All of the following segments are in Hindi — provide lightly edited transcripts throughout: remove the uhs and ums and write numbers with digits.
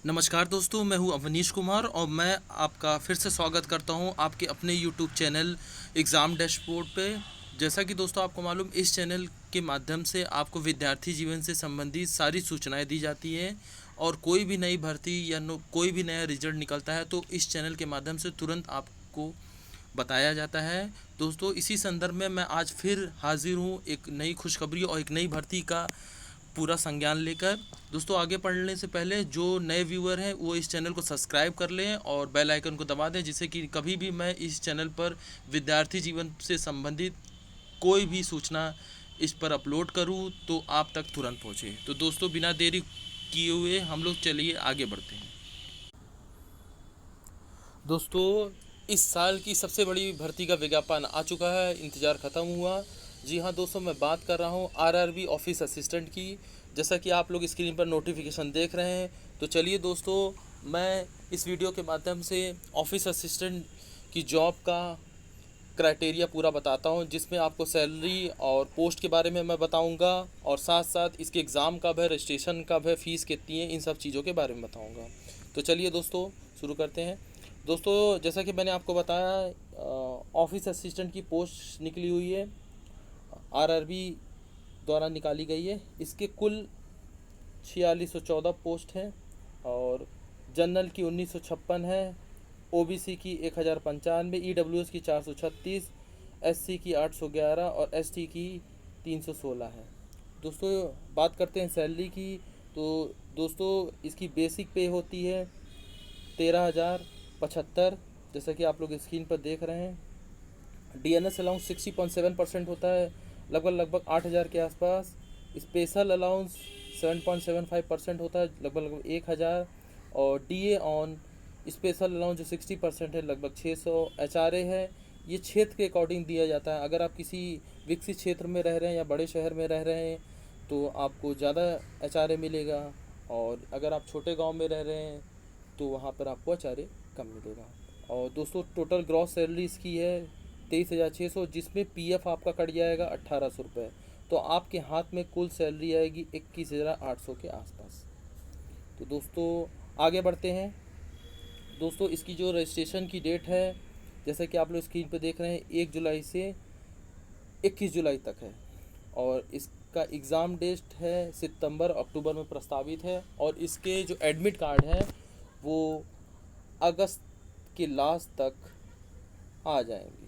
नमस्कार दोस्तों, मैं हूं अवनीश कुमार और मैं आपका फिर से स्वागत करता हूं आपके अपने यूट्यूब चैनल एग्ज़ाम डैशबोर्ड पे। जैसा कि दोस्तों आपको मालूम, इस चैनल के माध्यम से आपको विद्यार्थी जीवन से संबंधित सारी सूचनाएं दी जाती हैं और कोई भी नई भर्ती या कोई भी नया रिजल्ट निकलता है तो इस चैनल के माध्यम से तुरंत आपको बताया जाता है। दोस्तों, इसी संदर्भ में मैं आज फिर हाजिर हूँ एक नई खुशखबरी और एक नई भर्ती का पूरा संज्ञान लेकर। दोस्तों, आगे पढ़ने से पहले जो नए व्यूअर हैं वो इस चैनल को सब्सक्राइब कर लें और बेल आइकन को दबा दें, जिससे कि कभी भी मैं इस चैनल पर विद्यार्थी जीवन से संबंधित कोई भी सूचना इस पर अपलोड करूं तो आप तक तुरंत पहुंचे। तो दोस्तों, बिना देरी किए हुए हम लोग चलिए आगे बढ़ते हैं। दोस्तों, इस साल की सबसे बड़ी भर्ती का विज्ञापन आ चुका है, इंतज़ार ख़त्म हुआ। जी हाँ दोस्तों, मैं बात कर रहा हूँ आरआरबी ऑफिस असिस्टेंट की। जैसा कि आप लोग स्क्रीन पर नोटिफिकेशन देख रहे हैं, तो चलिए दोस्तों, मैं इस वीडियो के माध्यम से ऑफिस असिस्टेंट की जॉब का क्राइटेरिया पूरा बताता हूँ, जिसमें आपको सैलरी और पोस्ट के बारे में मैं बताऊँगा और साथ साथ इसके एग्ज़ाम कब है, रजिस्ट्रेशन कब है, फ़ीस कितनी है, इन सब चीज़ों के बारे में बताऊँगा। तो चलिए दोस्तों, शुरू करते हैं। दोस्तों, जैसा कि मैंने आपको बताया, ऑफिस असिस्टेंट की पोस्ट निकली हुई है, आरआरबी द्वारा निकाली गई है। इसके कुल 4614 पोस्ट हैं और जनरल की 1956 है, ओबीसी की 1095, ईडब्ल्यूएस की 436, एससी की 811 और एसटी की 316 है। दोस्तों, बात करते हैं सैलरी की। तो दोस्तों, इसकी बेसिक पे होती है 13,075, जैसा कि आप लोग स्क्रीन पर देख रहे हैं। डीएनएस अलाउंस 60.7% होता है, लगभग 8,000 के आसपास। स्पेशल अलाउंस 7.75% होता है, लगभग 1,000। और डीए ऑन स्पेशल अलाउंस जो 60% है, लगभग 600। एचआरए है, ये क्षेत्र के अकॉर्डिंग दिया जाता है। अगर आप किसी विकसित क्षेत्र में रह रहे हैं या बड़े शहर में रह रहे हैं तो आपको ज़्यादा एचआरए मिलेगा, और अगर आप छोटे गांव में रह रहे हैं तो वहाँ पर आपको एचआरए कम मिलेगा। और दोस्तों, टोटल ग्रॉस सैलरी इसकी है 23,600, जिसमें पीएफ आपका कट जाएगा 1,800 रुपये। तो आपके हाथ में कुल सैलरी आएगी 21,800 के आसपास। तो दोस्तों, आगे बढ़ते हैं। दोस्तों, इसकी जो रजिस्ट्रेशन की डेट है, जैसा कि आप लोग स्क्रीन पर देख रहे हैं, 1 जुलाई से 21 जुलाई तक है। और इसका एग्ज़ाम डेट है सितंबर अक्टूबर में प्रस्तावित है। और इसके जो एडमिट कार्ड हैं वो अगस्त के लास्ट तक आ जाएंगे।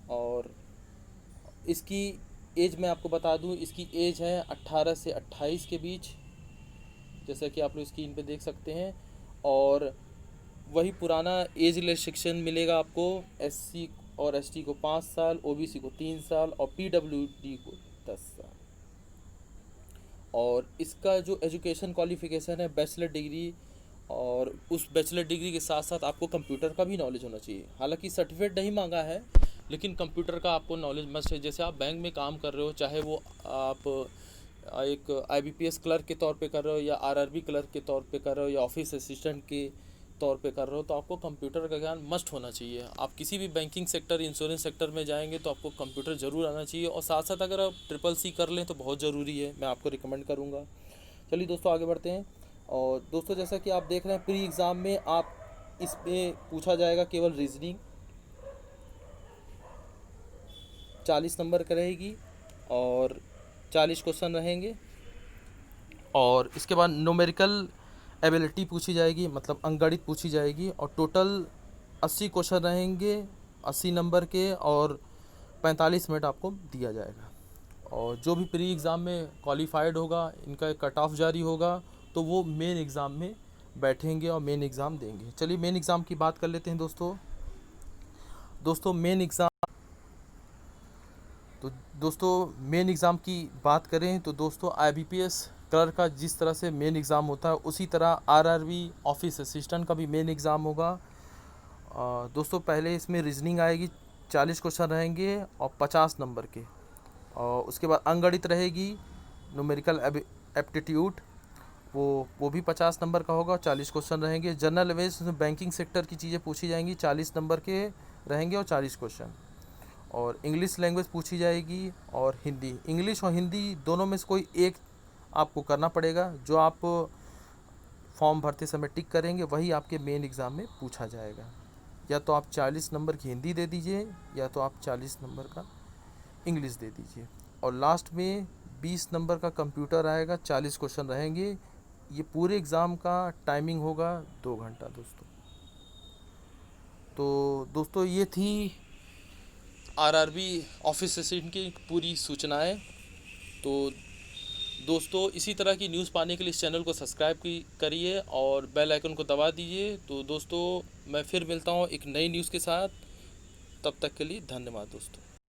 और इसकी एज मैं आपको बता दूं, इसकी एज है 18 से 28 के बीच, जैसा कि आप लोग स्क्रीन पे देख सकते हैं। और वही पुराना एज रिस्ट्रिक्शन मिलेगा आपको, एससी और एसटी को 5 साल, ओबीसी को 3 साल और पीडब्ल्यूडी को 10 साल। और इसका जो एजुकेशन क्वालिफिकेशन है, बैचलर डिग्री, और उस बैचलर डिग्री के साथ साथ आपको कंप्यूटर का भी नॉलेज होना चाहिए। हालांकि सर्टिफिकेट नहीं मांगा है, लेकिन कंप्यूटर का आपको नॉलेज मस्ट है। जैसे आप बैंक में काम कर रहे हो, चाहे वो आप एक आईबीपीएस क्लर्क के तौर पे कर रहे हो या आरआरबी क्लर्क के तौर पे कर रहे हो या ऑफिस असिस्टेंट के तौर पे कर रहे हो, तो आपको कंप्यूटर का ज्ञान मस्ट होना चाहिए। आप किसी भी बैंकिंग सेक्टर, इंश्योरेंस सेक्टर में जाएंगे तो आपको कंप्यूटर ज़रूर आना चाहिए। और साथ साथ अगर आप ट्रिपल सी कर लें तो बहुत ज़रूरी है, मैं आपको रिकमेंड करूँगा। चलिए दोस्तों, आगे बढ़ते हैं। और दोस्तों, जैसा कि आप देख रहे हैं, प्री एग्ज़ाम में आप इसमें पूछा जाएगा केवल रीजनिंग, 40 नंबर का रहेगी और 40 क्वेश्चन रहेंगे। और इसके बाद न्यूमेरिकल एबिलिटी पूछी जाएगी, मतलब अंकगणित पूछी जाएगी। और टोटल 80 क्वेश्चन रहेंगे, 80 नंबर के, और 45 मिनट आपको दिया जाएगा। और जो भी प्री एग्ज़ाम में क्वालिफाइड होगा, इनका एक कट ऑफ जारी होगा, तो वो मेन एग्ज़ाम में बैठेंगे और मेन एग्ज़ाम देंगे। चलिए मेन एग्ज़ाम की बात कर लेते हैं दोस्तों। दोस्तों मेन एग्ज़ाम तो दोस्तों मेन एग्ज़ाम की बात करें तो दोस्तों, आईबीपीएस क्लर्क का जिस तरह से मेन एग्ज़ाम होता है, उसी तरह आरआरबी ऑफिस असिस्टेंट का भी मेन एग्ज़ाम होगा। दोस्तों, पहले इसमें रीजनिंग आएगी, 40 क्वेश्चन रहेंगे और 50 नंबर के। और उसके बाद अंकगणित रहेगी, न्यूमेरिकल एप्टीट्यूड, वो भी 50 नंबर का होगा, 40 क्वेश्चन रहेंगे। जनरल अवेयरनेस, बैंकिंग सेक्टर की चीज़ें पूछी जाएंगी, 40 नंबर के रहेंगे और 40 क्वेश्चन। और इंग्लिश लैंग्वेज पूछी जाएगी और हिंदी। इंग्लिश और हिंदी दोनों में से कोई एक आपको करना पड़ेगा। जो आप फॉर्म भरते समय टिक करेंगे वही आपके मेन एग्ज़ाम में पूछा जाएगा। या तो आप 40 नंबर की हिंदी दे दीजिए या तो आप 40 नंबर का इंग्लिश दे दीजिए। और लास्ट में 20 नंबर का कंप्यूटर आएगा, 40 क्वेश्चन रहेंगे। ये पूरे एग्ज़ाम का टाइमिंग होगा 2 घंटा दोस्तों। तो दोस्तों ये थी आरआरबी ऑफिस सेशन की पूरी सूचनाएं। तो दोस्तों इसी तरह की न्यूज़ पाने के लिए इस चैनल को सब्सक्राइब करिए और बेल आइकन को दबा दीजिए। तो दोस्तों मैं फिर मिलता हूँ एक नई न्यूज़ के साथ, तब तक के लिए धन्यवाद दोस्तों।